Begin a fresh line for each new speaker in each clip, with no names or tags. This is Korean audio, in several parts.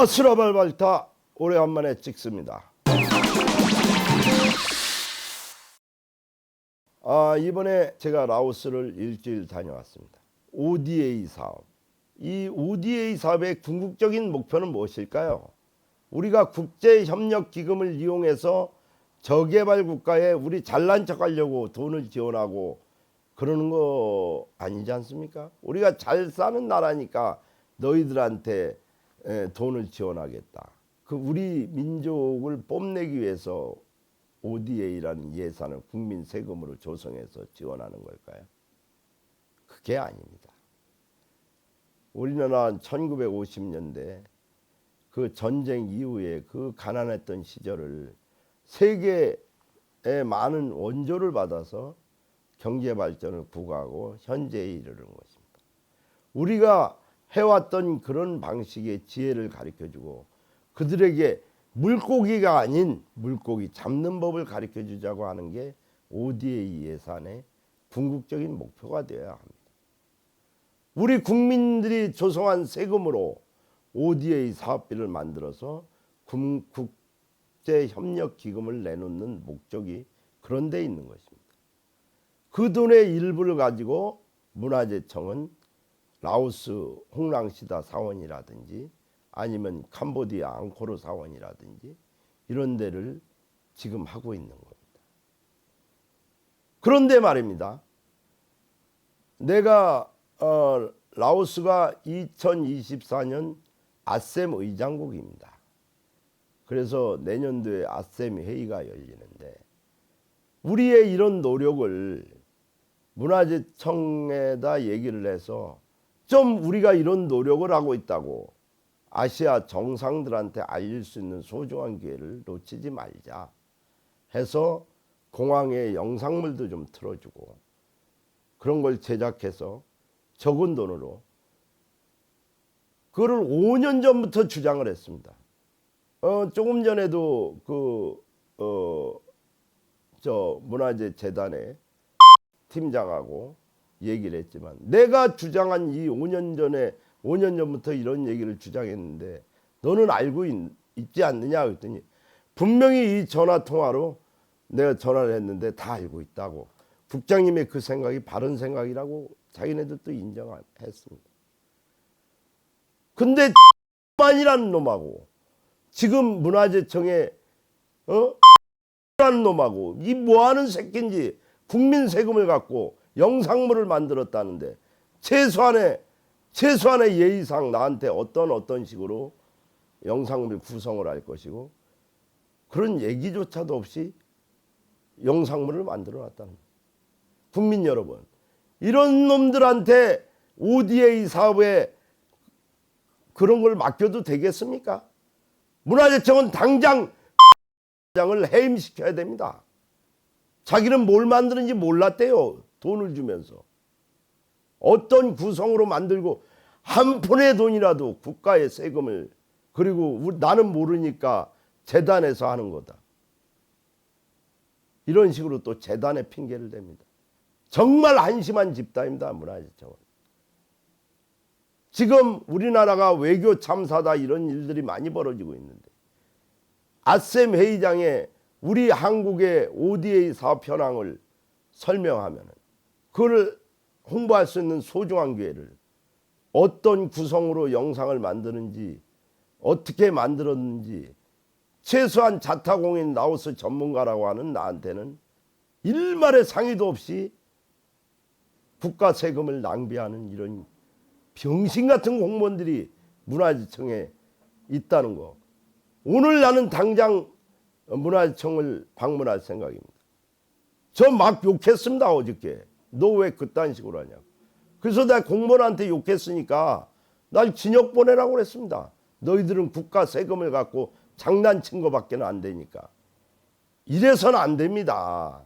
아스라발발타 오래간만에 찍습니다. 이번에 제가 라오스를 일주일 다녀왔습니다. ODA 사업. 이 ODA 사업의 궁극적인 목표는 무엇일까요? 우리가 국제협력기금을 이용해서 저개발 국가에 우리 잘난 척하려고 돈을 지원하고 그러는 거 아니지 않습니까? 우리가 잘 사는 나라니까 너희들한테 돈을 지원하겠다. 그 우리 민족을 뽐내기 위해서 ODA라는 예산을 국민 세금으로 조성해서 지원하는 걸까요? 그게 아닙니다. 우리나라는 1950년대 그 전쟁 이후에 그 가난했던 시절을 세계의 많은 원조를 받아서 경제 발전을 구가하고 현재에 이르는 것입니다. 우리가 해왔던 그런 방식의 지혜를 가르쳐주고 그들에게 물고기가 아닌 물고기 잡는 법을 가르쳐주자고 하는 게 ODA 예산의 궁극적인 목표가 되어야 합니다. 우리 국민들이 조성한 세금으로 ODA 사업비를 만들어서 국제협력기금을 내놓는 목적이 그런 데 있는 것입니다. 그 돈의 일부를 가지고 문화재청은 라오스 홍랑시다 사원이라든지 아니면 캄보디아 앙코르 사원이라든지 이런 데를 지금 하고 있는 겁니다. 그런데 말입니다. 내가 라오스가 2024년 아셈 의장국입니다. 그래서 내년도에 아셈 회의가 열리는데 우리의 이런 노력을 문화재청에다 얘기를 해서 좀 우리가 이런 노력을 하고 있다고 아시아 정상들한테 알릴 수 있는 소중한 기회를 놓치지 말자 해서 공항에 영상물도 좀 틀어주고 그런 걸 제작해서 적은 돈으로 그거를 5년 전부터 주장을 했습니다. 조금 전에도 저 문화재 재단의 팀장하고 얘기를 했지만 내가 주장한 이 5년 전부터 이런 얘기를 주장했는데 너는 알고 있지 않느냐 그랬더니 분명히 이 전화 통화로 내가 전화를 했는데 다 알고 있다고 국장님의 그 생각이 바른 생각이라고 자기네들도 인정했습니다. 근데 만이라는 놈하고 지금 문화재청에 라는 놈하고 이 뭐하는 새끼인지 국민 세금을 갖고 영상물을 만들었다는데 최소한의 예의상 나한테 어떤 식으로 영상물 구성을 할 것이고 그런 얘기조차도 없이 영상물을 만들어 놨다는 거예요. 국민 여러분, 이런 놈들한테 ODA 사업에 그런 걸 맡겨도 되겠습니까? 문화재청은 당장 을 해임시켜야 됩니다. 자기는 뭘 만드는지 몰랐대요. 돈을 주면서. 어떤 구성으로 만들고 한 푼의 돈이라도 국가의 세금을 그리고 나는 모르니까 재단에서 하는 거다. 이런 식으로 또 재단에 핑계를 댑니다. 정말 한심한 집단입니다. 문화재청은. 지금 우리나라가 외교 참사다 이런 일들이 많이 벌어지고 있는데 아셈 회의장에 우리 한국의 ODA 사업 현황을 설명하면 그걸 홍보할 수 있는 소중한 기회를 어떤 구성으로 영상을 만드는지 어떻게 만들었는지 최소한 자타공인 라오스 전문가라고 하는 나한테는 일말의 상의도 없이 국가 세금을 낭비하는 이런 병신 같은 공무원들이 문화재청에 있다는 거. 오늘 나는 당장 문화재청을 방문할 생각입니다. 저 막 욕했습니다. 어저께. 너 왜 그딴 식으로 하냐고. 그래서 내가 공무원한테 욕했으니까 날 징역 보내라고 그랬습니다. 너희들은 국가 세금을 갖고 장난친 거밖에 안 되니까. 이래서는 안 됩니다.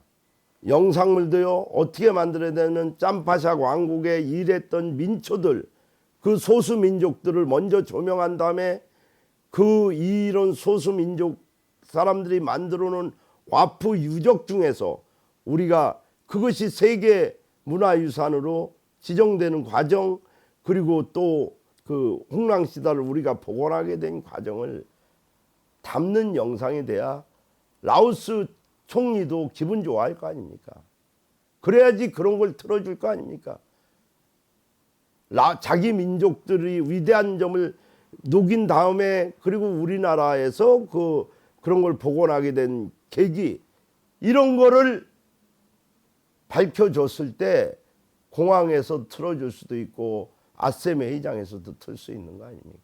영상물도요. 어떻게 만들어야 되는 짬파샤 왕국에 일했던 민초들 그 소수민족들을 먼저 조명한 다음에 그 이런 소수민족 사람들이 만들어 놓은 와프 유적 중에서 우리가 그것이 세계 문화유산으로 지정되는 과정 그리고 또 그 홍랑시다를 우리가 복원하게 된 과정을 담는 영상이 돼야 라오스 총리도 기분 좋아할 거 아닙니까? 그래야지 그런 걸 틀어줄 거 아닙니까? 자기 민족들이 위대한 점을 녹인 다음에 그리고 우리나라에서 그런 걸 복원하게 된 계기, 이런 거를 밝혀줬을 때 공항에서 틀어줄 수도 있고 아셈 회의장에서도 틀 수 있는 거 아닙니까?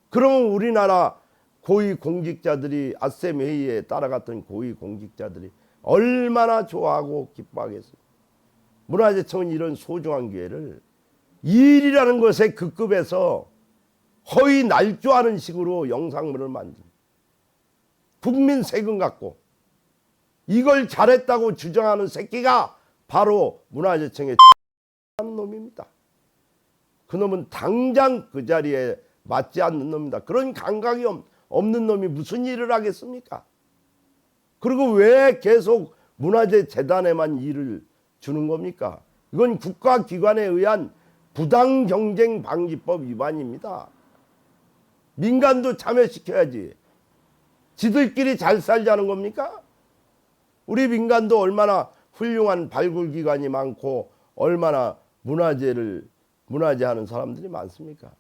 그러면 우리나라 고위 공직자들이 아셈 회의에 따라갔던 고위 공직자들이 얼마나 좋아하고 기뻐하겠습니까? 문화재청은 이런 소중한 기회를 일이라는 것에 그 급에서 허위 날조하는 식으로 영상물을 만든 국민 세금 갖고 이걸 잘했다고 주장하는 새끼가 바로 문화재청의 놈입니다. 그놈은 당장 그 자리에 맞지 않는 놈입니다. 그런 감각이 없는 놈이 무슨 일을 하겠습니까? 그리고 왜 계속 문화재 재단에만 일을 주는 겁니까? 이건 국가기관에 의한 부당경쟁방지법 위반입니다. 민간도 참여시켜야지. 지들끼리 잘 살자는 겁니까? 우리 민간도 얼마나 훌륭한 발굴기관이 많고 얼마나 문화재하는 사람들이 많습니까?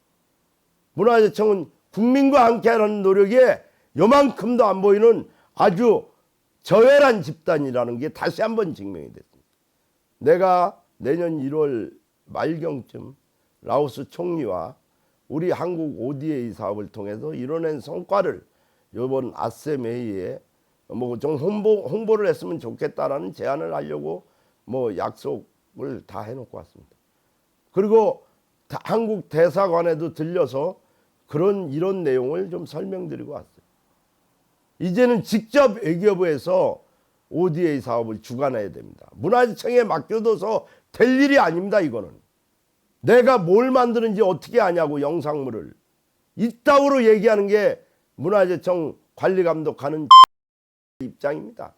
문화재청은 국민과 함께하는 노력에 요만큼도 안 보이는 아주 저열한 집단이라는 게 다시 한번 증명이 됐습니다. 내가 내년 1월 말경쯤 라오스 총리와 우리 한국 ODA 사업을 통해서 이뤄낸 성과를 이번 아셈 회의에 뭐 좀 홍보를 했으면 좋겠다라는 제안을 하려고 뭐 약속을 다 해놓고 왔습니다. 그리고 한국 대사관에도 들려서 이런 내용을 좀 설명드리고 왔어요. 이제는 직접 외교부에서 ODA 사업을 주관해야 됩니다. 문화재청에 맡겨둬서 될 일이 아닙니다. 이거는 내가 뭘 만드는지 어떻게 아냐고, 영상물을 이따구로 얘기하는 게 문화재청 관리감독하는 입장입니다.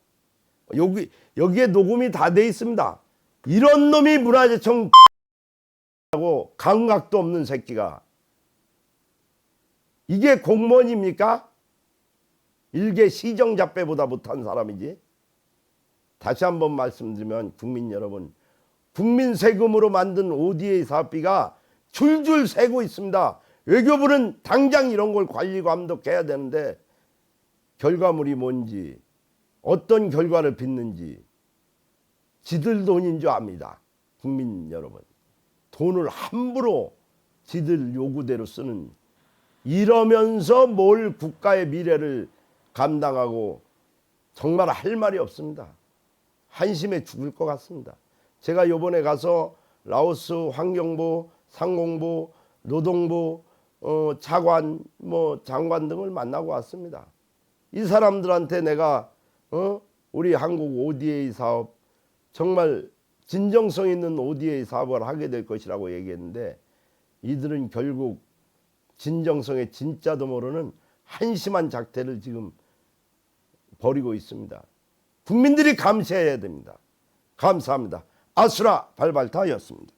여기에 녹음이 다 돼 있습니다. 이런 놈이 문화재청 하고 감각도 없는 새끼가 이게 공무원입니까? 일개 시정잡배보다 못한 사람이지. 다시 한번 말씀드리면 국민 여러분, 국민 세금으로 만든 ODA 사업비가 줄줄 새고 있습니다. 외교부는 당장 이런 걸 관리 감독해야 되는데 결과물이 뭔지, 어떤 결과를 빚는지 지들 돈인 줄 압니다. 국민 여러분, 돈을 함부로 지들 요구대로 쓰는, 이러면서 뭘 국가의 미래를 감당하고 정말 할 말이 없습니다. 한심해 죽을 것 같습니다. 제가 요번에 가서 라오스 환경부, 상공부, 노동부, 차관, 장관 등을 만나고 왔습니다. 이 사람들한테 내가 우리 한국 ODA 사업, 정말 진정성 있는 ODA 사업을 하게 될 것이라고 얘기했는데 이들은 결국 진정성의 진짜도 모르는 한심한 작태를 지금 벌이고 있습니다. 국민들이 감시해야 됩니다. 감사합니다. 아수라 발발타였습니다.